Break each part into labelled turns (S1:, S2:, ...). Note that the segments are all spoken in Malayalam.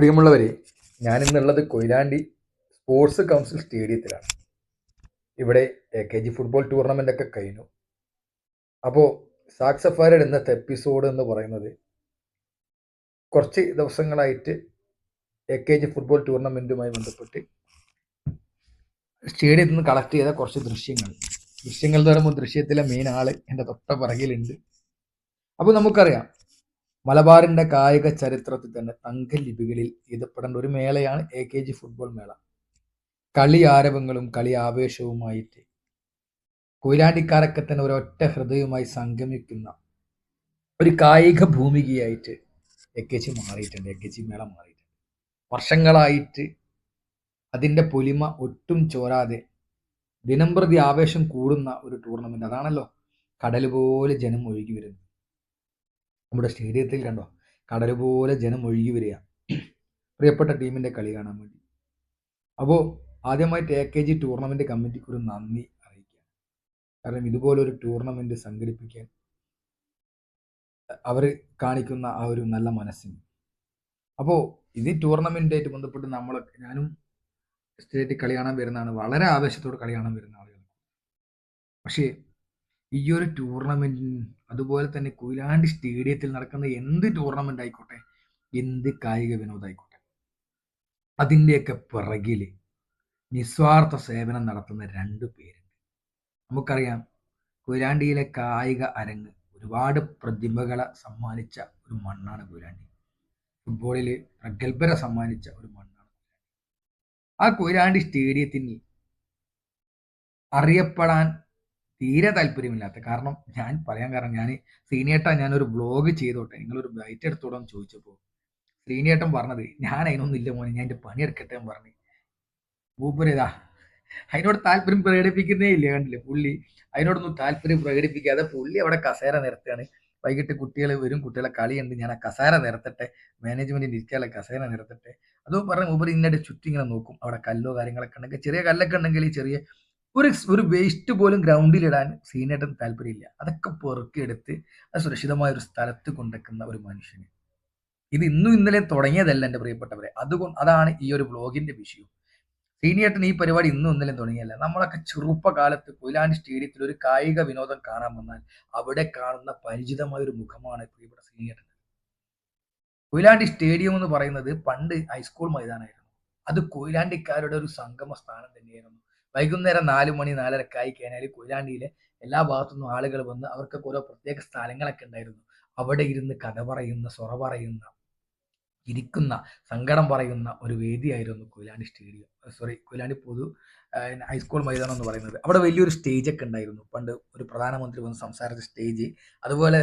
S1: പ്രിയമുള്ളവരെ, ഞാനിന്നുള്ളത് കൊയിലാണ്ടി സ്പോർട്സ് കൗൺസിൽ സ്റ്റേഡിയത്തിലാണ്. ഇവിടെ AKG ഫുട്ബോൾ ടൂർണമെൻ്റ് ഒക്കെ കഴിഞ്ഞു. അപ്പോൾ സാക് സഫാരിയുടെ ഇന്നത്തെ എപ്പിസോഡ് എന്ന് പറയുന്നത് കുറച്ച് ദിവസങ്ങളായിട്ട് AKG ഫുട്ബോൾ ടൂർണമെൻറ്റുമായി ബന്ധപ്പെട്ട് സ്റ്റേഡിയത്തിൽ നിന്ന് കളക്ട് ചെയ്ത കുറച്ച് ദൃശ്യങ്ങൾ എന്ന് പറയുമ്പോൾ ദൃശ്യത്തിലെ മെയിൻ ആള് എൻ്റെ തൊട്ട പിറകിലുണ്ട്. അപ്പോൾ നമുക്കറിയാം, മലബാറിൻ്റെ കായിക ചരിത്രത്തിൽ തന്നെ തങ്കലിപികളിൽ എഴുതപ്പെടേണ്ട ഒരു മേളയാണ് AKG ഫുട്ബോൾ മേള. കളി ആരവങ്ങളും കളി ആവേശവുമായിട്ട് കൊയിലാണ്ടിക്കാരൊക്കെ തന്നെ ഒരൊറ്റ ഹൃദയവുമായി സംഗമിക്കുന്ന ഒരു കായിക ഭൂമികയായിട്ട് AKG മാറിയിട്ടുണ്ട്. AKG മേള മാറിയിട്ടുണ്ട്. വർഷങ്ങളായിട്ട് അതിൻ്റെ പൊലിമ ഒട്ടും ചോരാതെ ദിനംപ്രതി ആവേശം കൂടുന്ന ഒരു ടൂർണമെന്റ്. അതാണല്ലോ കടൽ പോലെ ജനം ഒഴുകി വരുന്നത്. നമ്മുടെ സ്റ്റേഡിയത്തിൽ കണ്ടോ, കടൽ പോലെ ജനം ഒഴുകി വരിക പ്രിയപ്പെട്ട ടീമിന്റെ കളി കാണാൻ വേണ്ടി. അപ്പോൾ ആദ്യമായിട്ട് AKG ടൂർണമെന്റ് കമ്മിറ്റിക്ക് ഒരു നന്ദി അറിയിക്കുക. കാരണം ഇതുപോലൊരു ടൂർണമെന്റ് സംഘടിപ്പിക്കാൻ അവർ കാണിക്കുന്ന ആ ഒരു നല്ല മനസ്സിന്. അപ്പോൾ ഇത് ടൂർണമെന്റായിട്ട് ബന്ധപ്പെട്ട് ഞാനും സ്റ്റേറ്റ് കളി കാണാൻ വരുന്നതാണ്. വളരെ ആവേശത്തോടെ കളി കാണാൻ വരുന്ന ആളുകൾ. പക്ഷേ ഈ ഒരു ടൂർണമെന്റിന്, അതുപോലെ തന്നെ കൊയിലാണ്ടി സ്റ്റേഡിയത്തിൽ നടക്കുന്ന എന്ത് ടൂർണമെന്റ് ആയിക്കോട്ടെ, എന്ത് കായിക വിനോദമായിക്കോട്ടെ, അതിൻ്റെയൊക്കെ പിറകിൽ നിസ്വാർത്ഥ സേവനം നടത്തുന്ന രണ്ടു പേരുണ്ട്. നമുക്കറിയാം, കൊയിലാണ്ടിയിലെ കായിക അരങ്ങ് ഒരുപാട് പ്രതിഭകളെ സമ്മാനിച്ച ഒരു മണ്ണാണ് കൊയിലാണ്ടി. ഫുട്ബോളിൽ പ്രഗത്ഭരെ സമ്മാനിച്ച ഒരു മണ്ണാണ്. ആ കൊയിലാണ്ടി സ്റ്റേഡിയത്തിന് അറിയപ്പെടാൻ തീരെ താല്പര്യമില്ലാത്ത കാരണം, ഞാൻ പറയാൻ കാരണം, ഞാനൊരു ബ്ലോഗ് ചെയ്തോട്ടെ, നിങ്ങളൊരു ബൈറ്റ് എടുത്തോടെ എന്ന് ചോദിച്ചപ്പോൾ ശ്രീനേട്ടൻ പറഞ്ഞത്, ഞാൻ അതിനൊന്നും ഇല്ല മോനെ, ഞാൻ എൻ്റെ പണിയെടുക്കട്ടെ എന്ന് പറഞ്ഞു. മൂപ്പരേതാ അതിനോട് താല്പര്യം പ്രകടിപ്പിക്കുന്നേ ഇല്ല. കണ്ടില്ലേ, പുള്ളി അതിനോടൊന്നും താല്പര്യം പ്രകടിപ്പിക്കാതെ പുള്ളി അവിടെ കസേര നിരത്താണ്. വൈകിട്ട് കുട്ടികൾ വരും, കുട്ടികളെ കളിയുണ്ട്, ഞാൻ ആ കസേര നിരത്തട്ടെ, മാനേജ്മെന്റിന് ഇരിക്കാനുള്ള കസേര നിരത്തട്ടെ. അതും പറഞ്ഞ് മൂപ്പര് ഇന്നലെ ചുറ്റി ഇങ്ങനെ നോക്കും. അവിടെ കല്ലോ കാര്യങ്ങളൊക്കെ ഉണ്ടെങ്കിൽ, ചെറിയ കല്ലൊക്കെ ഉണ്ടെങ്കിൽ ചെറിയ ഒരു വേസ്റ്റ് പോലും ഗ്രൗണ്ടിലിടാൻ സീനിയേട്ടന് താല്പര്യമില്ല. അതൊക്കെ പെറുക്കിയെടുത്ത് അത് സുരക്ഷിതമായ ഒരു സ്ഥലത്ത് കൊണ്ടുവെക്കുന്ന ഒരു മനുഷ്യന്. ഇത് ഇന്നും ഇന്നലെ തുടങ്ങിയതല്ല എൻ്റെ പ്രിയപ്പെട്ടവരെ. അതാണ് ഈ ഒരു വ്ലോഗിന്റെ വിഷയം. സീനിയേട്ടൻ ഈ പരിപാടി ഇന്നും ഇന്നലെ തുടങ്ങിയല്ല. നമ്മളൊക്കെ ചെറുപ്പകാലത്ത് കൊയിലാണ്ടി സ്റ്റേഡിയത്തിൽ ഒരു കായിക വിനോദം കാണാൻ വന്നാൽ അവിടെ കാണുന്ന പരിചിതമായ ഒരു മുഖമാണ് പ്രിയപ്പെട്ട സീനിയേട്ടൻ. കൊയിലാണ്ടി സ്റ്റേഡിയം എന്ന് പറയുന്നത് പണ്ട് ഹൈസ്കൂൾ മൈതാനമായിരുന്നു. അത് കൊയിലാണ്ടിക്കാരുടെ ഒരു സംഗമ സ്ഥാനം തന്നെയായിരുന്നു. വൈകുന്നേരം 4 മണി 4:30 ആയി കഴിഞ്ഞാൽ കൊയിലാണ്ടിയിലെ എല്ലാ ഭാഗത്തുനിന്നും ആളുകൾ വന്ന് അവർക്കൊക്കെ ഓരോ പ്രത്യേക സ്ഥലങ്ങളൊക്കെ ഉണ്ടായിരുന്നു. അവിടെ ഇരുന്ന് കഥ പറയുന്ന, സൊറ പറയുന്ന, ഇരിക്കുന്ന, സങ്കടം പറയുന്ന ഒരു വേദിയായിരുന്നു കൊയിലാണ്ടി ഹൈസ്കൂൾ മൈതാനം എന്ന് പറയുന്നത്. അവിടെ വലിയൊരു സ്റ്റേജ് ഒക്കെ ഉണ്ടായിരുന്നു. പണ്ട് ഒരു പ്രധാനമന്ത്രി വന്ന് സംസാരിച്ച സ്റ്റേജ്, അതുപോലെ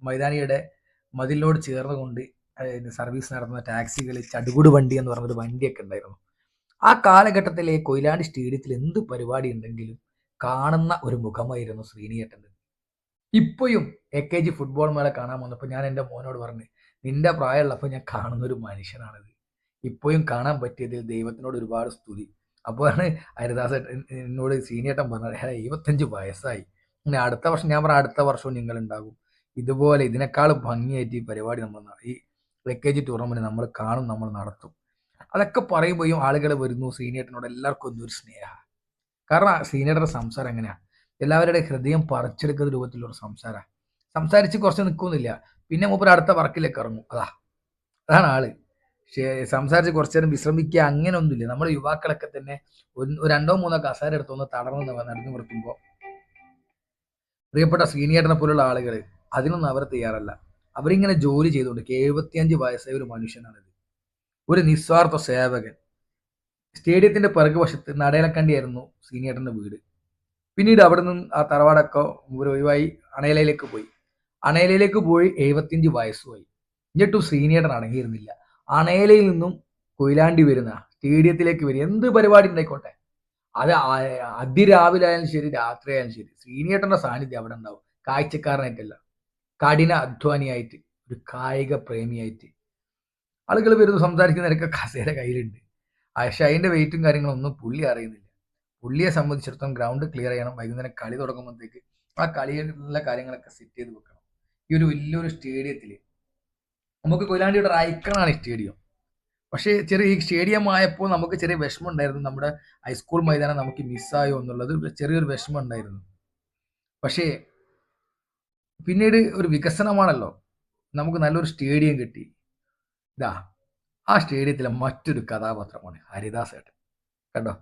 S1: മൈതാനിയുടെ മതിലിനോട് ചേർന്നുകൊണ്ട് സർവീസ് നടത്തുന്ന ടാക്സികൾ, ചടുകുട് വണ്ടി എന്ന് പറഞ്ഞൊരു വണ്ടിയൊക്കെ ഉണ്ടായിരുന്നു. ആ കാലഘട്ടത്തിലെ കൊയിലാണ്ടി സ്റ്റേഡിയത്തിൽ എന്ത് പരിപാടി ഉണ്ടെങ്കിലും കാണുന്ന ഒരു മുഖമായിരുന്നു ശ്രീനിയേട്ടൻ്റെ. ഇപ്പോഴും AKG ഫുട്ബോൾ മേള കാണാൻ വന്നപ്പോൾ ഞാൻ എൻ്റെ മോനോട് പറഞ്ഞു, നിന്റെ പ്രായമുള്ളപ്പോൾ ഞാൻ കാണുന്ന ഒരു മനുഷ്യനാണിത്. ഇപ്പോഴും കാണാൻ പറ്റിയതിൽ ദൈവത്തിനോട് ഒരുപാട് സ്തുതി. അപ്പോഴാണ് ഹരിദാസ് എന്നോട് സീനിയേട്ടൻ പറഞ്ഞത്, 25 വയസ്സായി, ഇനി അടുത്ത വർഷം. ഞാൻ പറഞ്ഞ അടുത്ത വർഷവും നിങ്ങൾ ഉണ്ടാകും. ഇതുപോലെ ഇതിനേക്കാളും ഭംഗിയായിട്ട് ഈ പരിപാടി ഈ AKG ടൂർണമെന്റ് നമ്മൾ കാണും, നമ്മൾ നടത്തും. അതൊക്കെ പറയുമ്പോഴും ആളുകൾ വരുന്നു. സീനിയേട്ടനോട് എല്ലാവർക്കും ഒന്നും ഒരു സ്നേഹമാണ്. കാരണം സീനിയേട്ടൻ്റെ സംസാരം എങ്ങനെയാണ്, എല്ലാവരുടെ ഹൃദയം പറിച്ചെടുക്കുന്ന രൂപത്തിലുള്ള സംസാരം. സംസാരിച്ച് കുറച്ച് നിൽക്കുന്നില്ല, പിന്നെ മൂപ്പര് അടുത്ത വർക്കിലേക്ക് ഇറങ്ങും. അതാണ് ആള്. സംസാരിച്ച് കുറച്ചു നേരം വിശ്രമിക്കുക, അങ്ങനെ ഒന്നുമില്ല. നമ്മുടെ യുവാക്കളൊക്കെ തന്നെ രണ്ടോ മൂന്നോ കസേര എടുത്തൊന്ന് തളർന്ന് നടന്നു നിർത്തുമ്പോൾ പ്രിയപ്പെട്ട സീനിയേട്ടനെ പോലുള്ള ആളുകൾ അതിനൊന്നും അവർ തയ്യാറല്ല. അവരിങ്ങനെ ജോലി ചെയ്തുകൊണ്ട് 75 വയസ്സായ ഒരു മനുഷ്യനാണിത്. ഒരു നിസ്വാർത്ഥ സേവകൻ. സ്റ്റേഡിയത്തിന്റെ പിറകുവശത്ത് നടയിലക്കണ്ടിയായിരുന്നു സീനിയേട്ടന്റെ വീട്. പിന്നീട് അവിടെ നിന്ന് ആ തറവാടൊക്കെ ഒഴിവായി അണയിലേക്ക് പോയി. 75 വയസ്സുമായി. എന്നിട്ടും സീനിയേട്ടൻ അടങ്ങിയിരുന്നില്ല. അണയിലയിൽ നിന്നും കൊയിലാണ്ടി വരുന്ന സ്റ്റേഡിയത്തിലേക്ക് വരും, എന്ത് പരിപാടി ഉണ്ടായിക്കോട്ടെ, അത് അതിരാവിലെ ആയാലും ശരി, രാത്രി ആയാലും ശരി, സീനിയേട്ടന്റെ സാന്നിധ്യം അവിടെ ഉണ്ടാവും. കാഴ്ചക്കാരനായിട്ടല്ല, കഠിന അധ്വാനിയായിട്ട്, ഒരു കായിക പ്രേമിയായിട്ട്. ആളുകൾ വരുന്നു, സംസാരിക്കുന്നവരൊക്കെ കസേര കയ്യിലുണ്ട്. പക്ഷെ അതിന്റെ വെയിറ്റും കാര്യങ്ങളൊന്നും പുള്ളി അറിയുന്നില്ല. പുള്ളിയെ സംബന്ധിച്ചിടത്തോളം ഗ്രൗണ്ട് ക്ലിയർ ചെയ്യണം, വൈകുന്നേരം കളി തുടങ്ങുമ്പോഴത്തേക്ക് ആ കളിയിലുള്ള കാര്യങ്ങളൊക്കെ സെറ്റ് ചെയ്ത് വെക്കണം. ഈ ഒരു വലിയൊരു സ്റ്റേഡിയത്തിൽ നമുക്ക് കൊയിലാണ്ടിയുടെ ഒരു ഐക്കണാണ് ഈ സ്റ്റേഡിയം. പക്ഷേ ചെറിയ ഈ സ്റ്റേഡിയം ആയപ്പോൾ നമുക്ക് ചെറിയ വിഷമം ഉണ്ടായിരുന്നു. നമ്മുടെ ഹൈസ്കൂൾ മൈതാനം നമുക്ക് മിസ്സായോ എന്നുള്ളത് ചെറിയൊരു വിഷമം ഉണ്ടായിരുന്നു. പക്ഷേ പിന്നീട് ഒരു വികസനമാണല്ലോ. നമുക്ക് നല്ലൊരു സ്റ്റേഡിയം കിട്ടി. ഇതാ ആ സ്റ്റേഡിയത്തിലെ മറ്റൊരു കഥാപാത്രമാണ് ഹരിദാസേട്ടൻ. കണ്ടോ?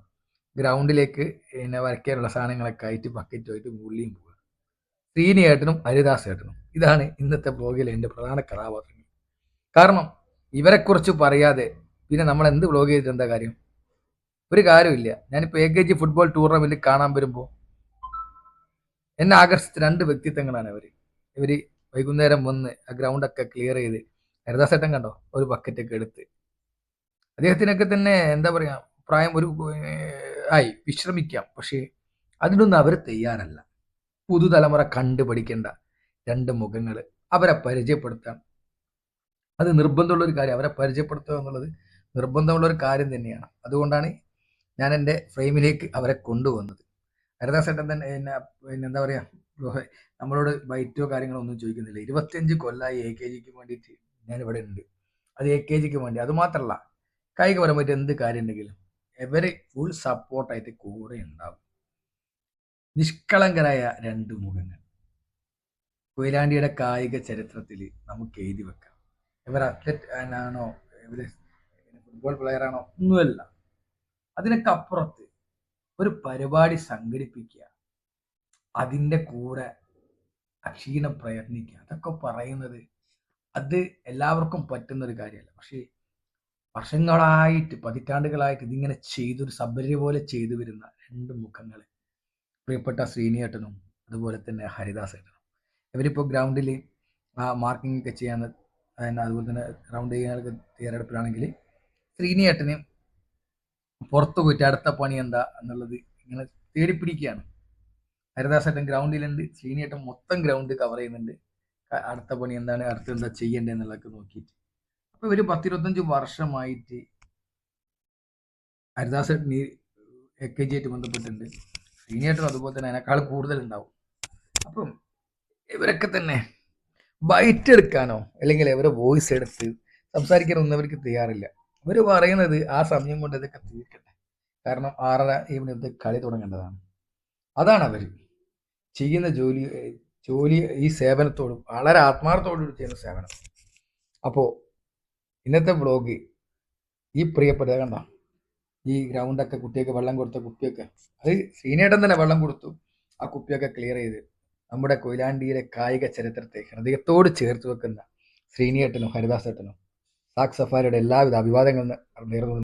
S1: ഗ്രൗണ്ടിലേക്ക് പിന്നെ വരയ്ക്കാനുള്ള സാധനങ്ങളൊക്കെ ആയിട്ട് ബക്കറ്റുമായിട്ട് പുള്ളിയും പോവുക. ശ്രീനിയേട്ടനും ഹരിദാസേട്ടനും. ഇതാണ് ഇന്നത്തെ വ്ലോഗിലെ എൻ്റെ പ്രധാന കഥാപാത്രങ്ങൾ. കാരണം ഇവരെക്കുറിച്ച് പറയാതെ പിന്നെ നമ്മൾ എന്ത് വ്ലോഗ് ചെയ്തിട്ട് എന്താ കാര്യം? ഒരു കാര്യമില്ല. ഞാനിപ്പോൾ AKG ഫുട്ബോൾ ടൂർണമെന്റ് കാണാൻ വരുമ്പോൾ എന്നെ ആകർഷിച്ച 2 വ്യക്തിത്വങ്ങളാണ് ഇവര്. ഇവര് വൈകുന്നേരം വന്ന് ആ ഗ്രൗണ്ടൊക്കെ ക്ലിയർ ചെയ്ത് ഹരിദാസേട്ടൻ കണ്ടോ ഒരു ബക്കറ്റൊക്കെ എടുത്ത് അദ്ദേഹത്തിനൊക്കെ തന്നെ എന്താ പറയാ പ്രായം ഒരു ആയി വിശ്രമിക്കാം. പക്ഷേ അതിനൊന്നും അവർ തയ്യാറല്ല. പുതുതലമുറ കണ്ടുപഠിക്കേണ്ട 2 മുഖങ്ങൾ അവരെ പരിചയപ്പെടുത്താൻ അത് നിർബന്ധമുള്ള ഒരു കാര്യം. അവരെ പരിചയപ്പെടുത്തുക എന്നുള്ളത് നിർബന്ധമുള്ള ഒരു കാര്യം തന്നെയാണ്. അതുകൊണ്ടാണ് ഞാൻ എൻ്റെ ഫ്രെയിമിലേക്ക് അവരെ കൊണ്ടുവന്നത്. ഹരിദാസേട്ടൻ തന്നെ പിന്നെ എന്താ പറയാ നമ്മളോട് ബൈറ്റോ കാര്യങ്ങളോ ഒന്നും ചോദിക്കുന്നില്ല. 25 കൊല്ലമായി AKGക്ക് വേണ്ടിയിട്ട് ഞാൻ ഇവിടെ ഉണ്ട്. അത് AKGക്ക് വേണ്ടി. അത് മാത്രമല്ല കായികപരമായിട്ട് എന്ത് കാര്യം ഉണ്ടെങ്കിലും ഇവര് ഫുൾ സപ്പോർട്ടായിട്ട് കൂടെ ഉണ്ടാവും. നിഷ്കളങ്കരായ 2 മുഖങ്ങൾ കൊയിലാണ്ടിയുടെ കായിക ചരിത്രത്തിൽ നമുക്ക് എഴുതി വെക്കാം. ഇവർ അത്ലറ്റ് ആണോ ഇവര് ഫുട്ബോൾ പ്ലെയർ ആണോ ഒന്നുമല്ല. അതിനൊക്കെ അപ്പുറത്ത് ഒരു പരിപാടി സംഘടിപ്പിക്കുക, അതിൻ്റെ കൂടെ അക്ഷീണം പ്രയത്നിക്കുക, അതൊക്കെ പറയുന്നത് അത് എല്ലാവർക്കും പറ്റുന്ന ഒരു കാര്യമല്ല. പക്ഷേ വർഷങ്ങളായിട്ട് പതിറ്റാണ്ടുകളായിട്ട് ഇതിങ്ങനെ ചെയ്തൊരു സബര്യ പോലെ ചെയ്തു വരുന്ന 2 മുഖങ്ങൾ പ്രിയപ്പെട്ട ശ്രീനിയേട്ടനും അതുപോലെ തന്നെ ഹരിദാസേട്ടനും. ഇവരിപ്പോൾ ഗ്രൗണ്ടിൽ മാർക്കിംഗ് ഒക്കെ ചെയ്യാൻ അതുപോലെ തന്നെ റൗണ്ട് ചെയ്യാനൊക്കെ തയ്യാറെടുപ്പിലാണെങ്കിൽ ശ്രീനിയേട്ടന് പുറത്തു പോയിട്ട് അടുത്ത പണി എന്താ എന്നുള്ളത് ഇങ്ങനെ തേടിപ്പിടിക്കുകയാണ്. ഹരിദാസേട്ടൻ ഗ്രൗണ്ടിലുണ്ട്, ശ്രീനിയേട്ടൻ മൊത്തം ഗ്രൗണ്ട് കവർ ചെയ്യുന്നുണ്ട്. അടുത്ത പണി എന്താണ്, അടുത്ത എന്താ ചെയ്യേണ്ടത് എന്നുള്ളതൊക്കെ നോക്കിയിട്ട്. അപ്പോൾ ഇവർ 10-25 വർഷമായിട്ട് ഹരിദാസേട്ടൻ ഈ AKG ആയിട്ട് ബന്ധപ്പെട്ടിട്ടുണ്ട്. ശ്രീനിയേട്ടനും അതുപോലെ തന്നെ അതിനേക്കാൾ കൂടുതൽ ഉണ്ടാവും. അപ്പം ഇവരൊക്കെ തന്നെ ബൈറ്റ് എടുക്കാനോ അല്ലെങ്കിൽ ഇവരെ വോയിസ് എടുത്ത് സംസാരിക്കാനൊന്നും അവർക്ക് തയ്യാറില്ല. ഇവർ പറയുന്നത് ആ സമയം കൊണ്ട് ഇതൊക്കെ തീർക്കട്ടെ. കാരണം 6:30 കളി തുടങ്ങേണ്ടതാണ്. അതാണ് അവർ ചെയ്യുന്ന ജോലി ഈ സേവനത്തോടും വളരെ ആത്മാർത്ഥത്തോടും ചെയ്യുന്ന സേവനം. അപ്പോൾ ഇന്നത്തെ വ്ലോഗ് ഈ പ്രിയപ്പെട്ട കണ്ട ഈ ഗ്രൗണ്ടൊക്കെ കുട്ടിയൊക്കെ വെള്ളം കൊടുത്ത കുപ്പിയൊക്കെ അത് ശ്രീനേട്ടൻ തന്നെ വെള്ളം കൊടുത്തു. ആ കുപ്പിയൊക്കെ ക്ലിയർ ചെയ്ത് നമ്മുടെ കൊയിലാണ്ടിയിലെ കായിക ചരിത്രത്തെ ഹൃദയത്തോട് ചേർത്ത് വെക്കുന്ന ശ്രീനിയേട്ടനും ഹരിദാസേട്ടനും സാക് സഫാരിയുടെ എല്ലാവിധ അഭിവാദങ്ങളും നേർന്നു.